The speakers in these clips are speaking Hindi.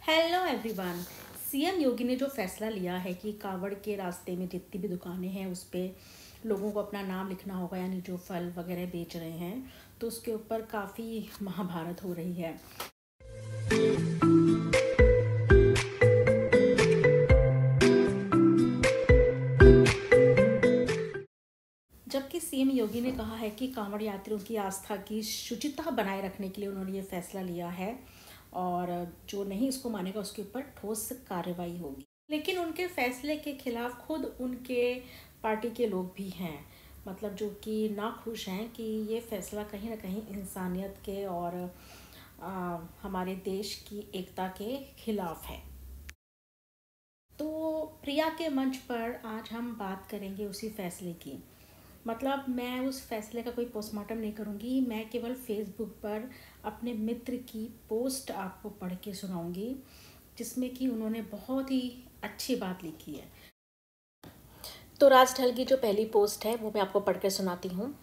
Hello everyone. सीएम योगी ने जो फैसला लिया है कि कावड़ के रास्ते में जितनी भी दुकानें हैं उस पे लोगों को अपना नाम लिखना होगा, यानी जो फल वगैरह बेच रहे हैं, तो उसके ऊपर काफ़ी महाभारत हो रही है। जबकि सीएम योगी ने कहा है कि कांवड़ यात्रियों की आस्था की शुचिता बनाए रखने के लिए उन्होंने ये फैसला लिया है और जो नहीं इसको मानेगा उसके ऊपर ठोस कार्रवाई होगी। लेकिन उनके फैसले के खिलाफ खुद उनके पार्टी के लोग भी हैं, मतलब जो कि नाखुश हैं कि ये फैसला कहीं ना कहीं इंसानियत के और हमारे देश की एकता के खिलाफ है। तो प्रिया के मंच पर आज हम बात करेंगे उसी फैसले की। मतलब मैं उस फैसले का कोई पोस्टमार्टम नहीं करूँगी, मैं केवल फेसबुक पर अपने मित्र की पोस्ट आपको पढ़ के सुनाऊँगी जिसमें कि उन्होंने बहुत ही अच्छी बात लिखी है। तो राज ढल की जो पहली पोस्ट है वो मैं आपको पढ़ के सुनाती हूँ।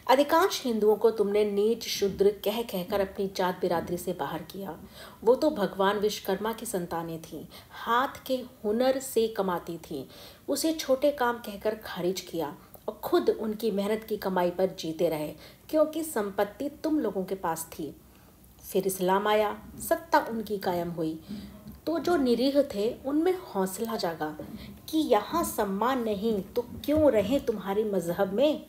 अधिकांश हिंदुओं को तुमने नीच शूद्र कह कहकर अपनी जात बिरादरी से बाहर किया। वो तो भगवान विश्वकर्मा की संतानें थीं, हाथ के हुनर से कमाती थीं। उसे छोटे काम कहकर खारिज किया और खुद उनकी मेहनत की कमाई पर जीते रहे, क्योंकि संपत्ति तुम लोगों के पास थी। फिर इस्लाम आया, सत्ता उनकी कायम हुई, तो जो निरीह थे उनमें हौसला जागा कि यहाँ सम्मान नहीं तो क्यों रहे तुम्हारे मजहब में।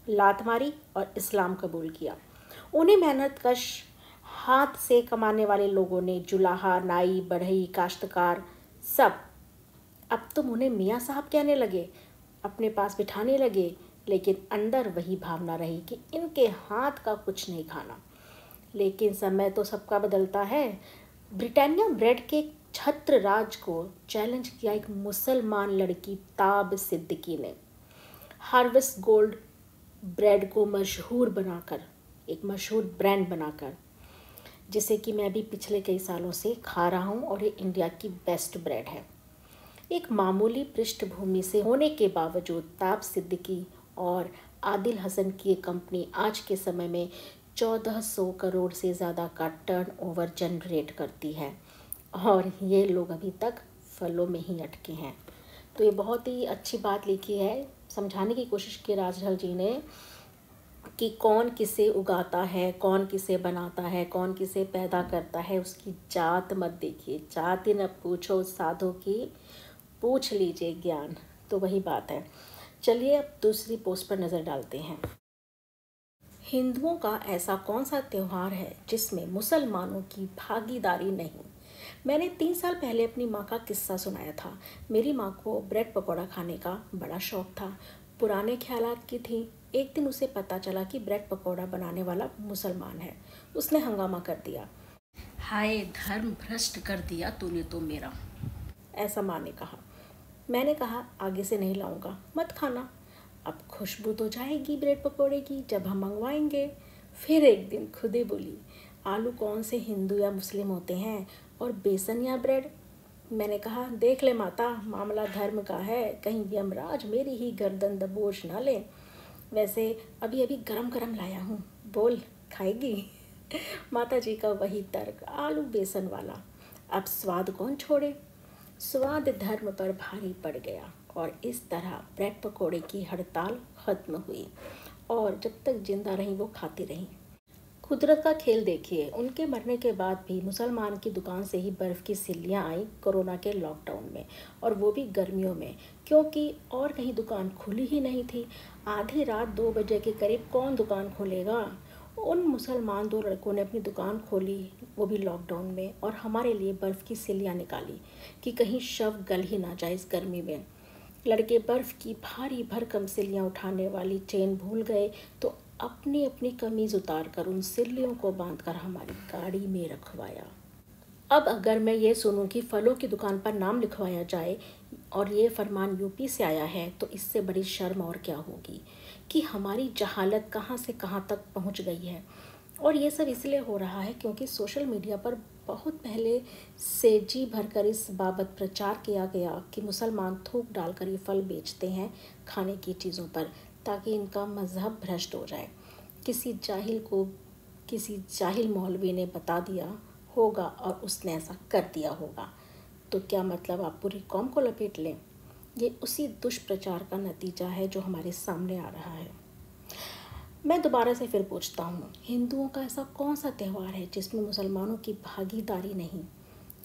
लात मारी और इस्लाम कबूल किया। उन्हें मेहनत कश हाथ से कमाने वाले लोगों ने, जुलाहा, नाई, बढ़ई, काश्तकार, सब अब तुम उन्हें मियाँ साहब कहने लगे, अपने पास बिठाने लगे, लेकिन अंदर वही भावना रही कि इनके हाथ का कुछ नहीं खाना। लेकिन समय तो सबका बदलता है। ब्रिटानिया ब्रेड के छत्र राज को चैलेंज किया एक मुसलमान लड़की ताब सिद्दीकी ने। हार्वेस्ट गोल्ड ब्रेड को मशहूर बनाकर, एक मशहूर ब्रांड बनाकर, जिसे कि मैं भी पिछले कई सालों से खा रहा हूँ और ये इंडिया की बेस्ट ब्रेड है। एक मामूली पृष्ठभूमि से होने के बावजूद ताब सिद्दीकी और आदिल हसन की कंपनी आज के समय में 1400 करोड़ से ज़्यादा का टर्नओवर जनरेट करती है और ये लोग अभी तक फलों में ही अटके हैं। तो ये बहुत ही अच्छी बात लिखी है, समझाने की कोशिश की राज ढल जी ने कि कौन किसे उगाता है, कौन किसे बनाता है, कौन किसे पैदा करता है, उसकी जात मत देखिए। जाति न पूछो साधु की, पूछ लीजिए ज्ञान। तो वही बात है। चलिए अब दूसरी पोस्ट पर नज़र डालते हैं। हिंदुओं का ऐसा कौन सा त्यौहार है जिसमें मुसलमानों की भागीदारी नहीं। मैंने 3 साल पहले अपनी माँ का किस्सा सुनाया था। मेरी माँ को ब्रेड पकौड़ा खाने का बड़ा शौक था। पुराने ख्यालात की थी। एक दिन उसे पता चला कि ब्रेड पकौड़ा बनाने वाला मुसलमान है। उसने हंगामा कर दिया, हाय धर्म भ्रष्ट कर दिया तूने तो मेरा, ऐसा माँ ने कहा। मैंने कहा आगे से नहीं लाऊंगा, मत खाना। अब खुशबू तो जाएगी ब्रेड पकौड़े की जब हम मंगवाएंगे। फिर एक दिन खुद ही बोली, आलू कौन से हिंदू या मुस्लिम होते हैं और बेसन या ब्रेड। मैंने कहा देख ले माता, मामला धर्म का है, कहीं यमराज मेरी ही गर्दन दबोच ना ले। वैसे अभी अभी गरम गरम लाया हूँ, बोल खाएगी। माता जी का वही तर्क, आलू बेसन वाला। अब स्वाद कौन छोड़े। स्वाद धर्म पर भारी पड़ गया और इस तरह ब्रेड पकोड़े की हड़ताल खत्म हुई और जब तक जिंदा रही वो खाती रही। कुदरत का खेल देखिए, उनके मरने के बाद भी मुसलमान की दुकान से ही बर्फ़ की सिल्लियाँ आई कोरोना के लॉकडाउन में, और वो भी गर्मियों में, क्योंकि और कहीं दुकान खुली ही नहीं थी। आधी रात 2 बजे के करीब कौन दुकान खोलेगा। उन मुसलमान 2 लड़कों ने अपनी दुकान खोली, वो भी लॉकडाउन में, और हमारे लिए बर्फ़ की सिल्लियाँ निकाली कि कहीं शव गल ही ना जाए इस गर्मी में। लड़के बर्फ़ की भारी भरकम सिल्लियाँ उठाने वाली चेन भूल गए तो अपनी अपनी कमीज़ उतार कर उन सिल्लियों को बांधकर हमारी गाड़ी में रखवाया। अब अगर मैं ये सुनूं कि फलों की दुकान पर नाम लिखवाया जाए और ये फरमान यूपी से आया है, तो इससे बड़ी शर्म और क्या होगी कि हमारी जहालत कहाँ से कहाँ तक पहुँच गई है। और ये सब इसलिए हो रहा है क्योंकि सोशल मीडिया पर बहुत पहले से जी भरकर इस बाबत प्रचार किया गया कि मुसलमान थूक डालकर ये फल बेचते हैं खाने की चीज़ों पर, ताकि इनका मज़हब भ्रष्ट हो जाए। किसी जाहिल मौलवी ने बता दिया होगा और उसने ऐसा कर दिया होगा। तो क्या मतलब आप पूरी कौम को लपेट लें? ये उसी दुष्प्रचार का नतीजा है जो हमारे सामने आ रहा है। मैं दोबारा से फिर पूछता हूँ, हिंदुओं का ऐसा कौन सा त्यौहार है जिसमें मुसलमानों की भागीदारी नहीं?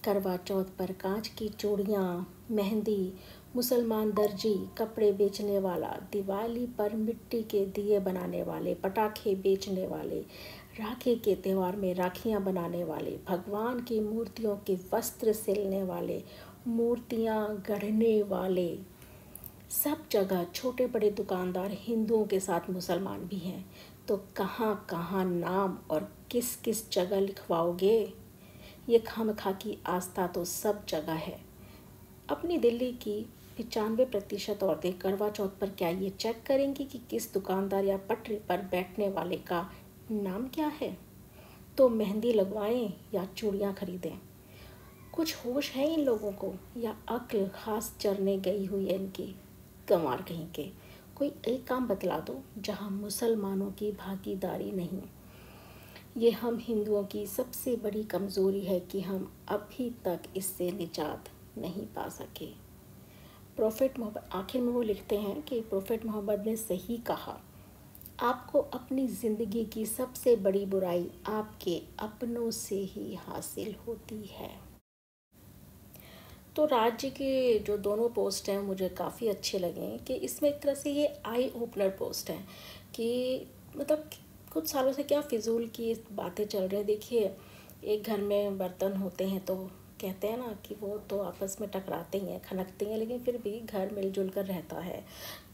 करवा चौथ पर कांच की चूड़ियाँ, मेहंदी, मुसलमान दर्जी, कपड़े बेचने वाला, दिवाली पर मिट्टी के दिए बनाने वाले, पटाखे बेचने वाले, राखी के त्यौहार में राखियाँ बनाने वाले, भगवान की मूर्तियों के वस्त्र सिलने वाले, मूर्तियाँ गढ़ने वाले, सब जगह छोटे बड़े दुकानदार हिंदुओं के साथ मुसलमान भी हैं। तो कहाँ कहाँ नाम और किस किस जगह लिखवाओगे? ये खामखा की आस्था तो सब जगह है। अपनी दिल्ली की 95% औरतें करवा चौथ पर क्या ये चेक करेंगी कि किस दुकानदार या पटरी पर बैठने वाले का नाम क्या है? तो मेहंदी लगवाएं या चूड़ियाँ खरीदें? कुछ होश है इन लोगों को या अक्ल खास चरने गई हुई है इनकी? गंवार कहीं के। कोई एक काम बतला दो जहाँ मुसलमानों की भागीदारी नहीं। ये हम हिंदुओं की सबसे बड़ी कमज़ोरी है कि हम अभी तक इससे निजात नहीं पा सके। प्रोफेट मोहम्मद आखिर में वो लिखते हैं कि प्रोफेट मोहम्मद ने सही कहा, आपको अपनी ज़िंदगी की सबसे बड़ी बुराई आपके अपनों से ही हासिल होती है। तो राज्य के जो दोनों पोस्ट हैं मुझे काफ़ी अच्छे लगे कि इसमें एक तरह से ये आई ओपनर पोस्ट है कि मतलब कुछ सालों से क्या फिजूल की बातें चल रही हैं। देखिए, एक घर में बर्तन होते हैं तो कहते हैं ना कि वो तो आपस में टकराते ही हैं, खनकते हैं, लेकिन फिर भी घर मिलजुल कर रहता है।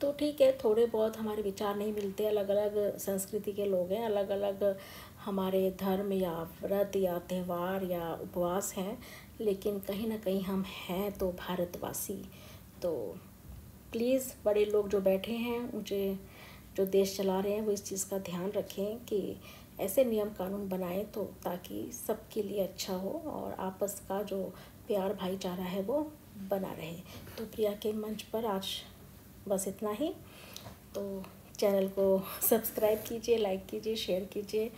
तो ठीक है, थोड़े बहुत हमारे विचार नहीं मिलते, अलग अलग संस्कृति के लोग हैं, अलग अलग हमारे धर्म या व्रत या त्यौहार या उपवास हैं, लेकिन कहीं ना कहीं हम हैं तो भारतवासी। तो प्लीज़ बड़े लोग जो बैठे हैं, मुझे जो देश चला रहे हैं, वो इस चीज़ का ध्यान रखें कि ऐसे नियम कानून बनाएं तो ताकि सबके लिए अच्छा हो और आपस का जो प्यार भाईचारा है वो बना रहे। तो प्रिया के मंच पर आज बस इतना ही। तो चैनल को सब्सक्राइब कीजिए, लाइक कीजिए, शेयर कीजिए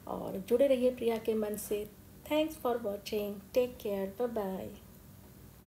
और जुड़े रहिए प्रिया के मंच से। Thanks for watching, take care, bye bye.